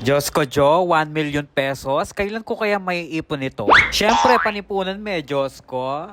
Diyos ko, Jo, 1 million pesos. Kailan ko kaya may ipon ito? Siyempre, panipunan me, Diyos ko.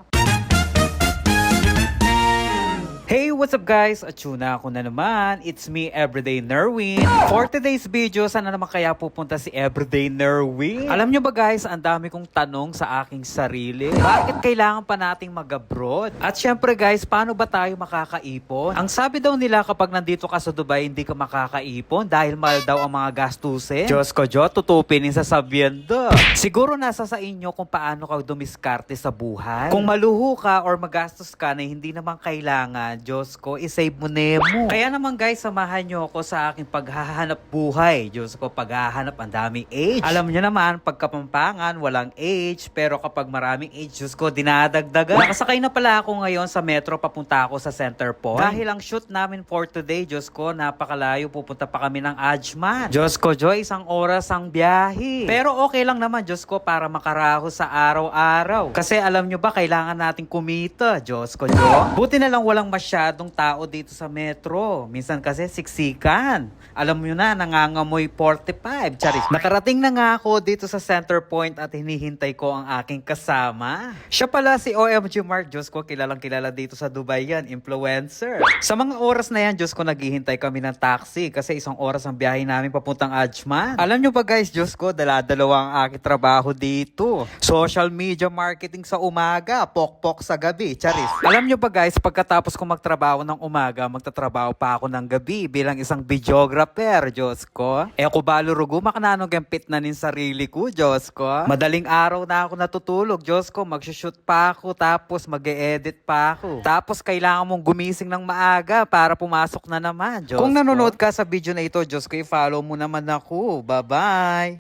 Hey, what's up guys? Atsuna ako na naman. It's me, Everyday Nerwin. For today's video, sana naman kaya pupunta si Everyday Nerwin? Alam nyo ba guys, ang dami kong tanong sa aking sarili. Bakit kailangan pa nating mag-abroad? At syempre guys, paano ba tayo makakaipon? Ang sabi daw nila kapag nandito ka sa Dubai, hindi ka makakaipon dahil mahal daw ang mga gastusin. Diyos ko, Jo, tutupin yung sasabihan do. Siguro nasa sa inyo kung paano ka dumiskarte sa buhay. Kung maluho ka or magastos ka na hindi naman kailangan, Diyos ko, isave mo nemo. Kaya naman guys, samahan nyo ako sa aking paghahanap buhay. Diyos ko, paghahanap ang daming age. Alam nyo naman, pagkapampangan, walang age. Pero kapag maraming age, Diyos ko, dinadagdagan. Nakasakay na pala ako ngayon sa metro, papunta ako sa Center Point. Dahil ang shoot namin for today, Diyos ko, napakalayo. Pupunta pa kami ng Ajman. Diyos ko, Joy, 1 oras ang biyahe. Pero okay lang naman, Diyos ko, para makaraho sa araw-araw. Kasi alam nyo ba, kailangan nating kumita. Diyos ko, Jo. Buti na lang walang masyadong tao dito sa metro. Minsan kasi siksikan. Alam nyo na, nangangamoy 45. Charis. Nakarating na nga ako dito sa Center Point at hinihintay ko ang aking kasama. Siya pala si OMG Mark. Diyos ko, kilalang kilala dito sa Dubai yan. Influencer. Sa mga oras na yan, Diyos ko, naghihintay kami ng taxi kasi 1 oras ang biyahe namin papuntang Ajman. Alam nyo ba guys, Diyos ko, dala-dalawa ang aking trabaho dito. Social media marketing sa umaga, pokpok sa gabi. Charis. Alam nyo ba guys, pagkatapos ko magtrabaho ng umaga, magtatrabaho pa ako ng gabi bilang isang videographer, Diyos ko. Ako balo rugo, makananong gampit na nin sarili ko, Diyos ko. Madaling araw na ako natutulog, Diyos ko, mag-shoot pa ako, tapos mag-e-edit pa ako. Tapos kailangan mong gumising ng maaga para pumasok na naman, Diyos ko. Kung nanonood ka sa video na ito, Diyos ko, i-follow mo naman ako. Bye-bye!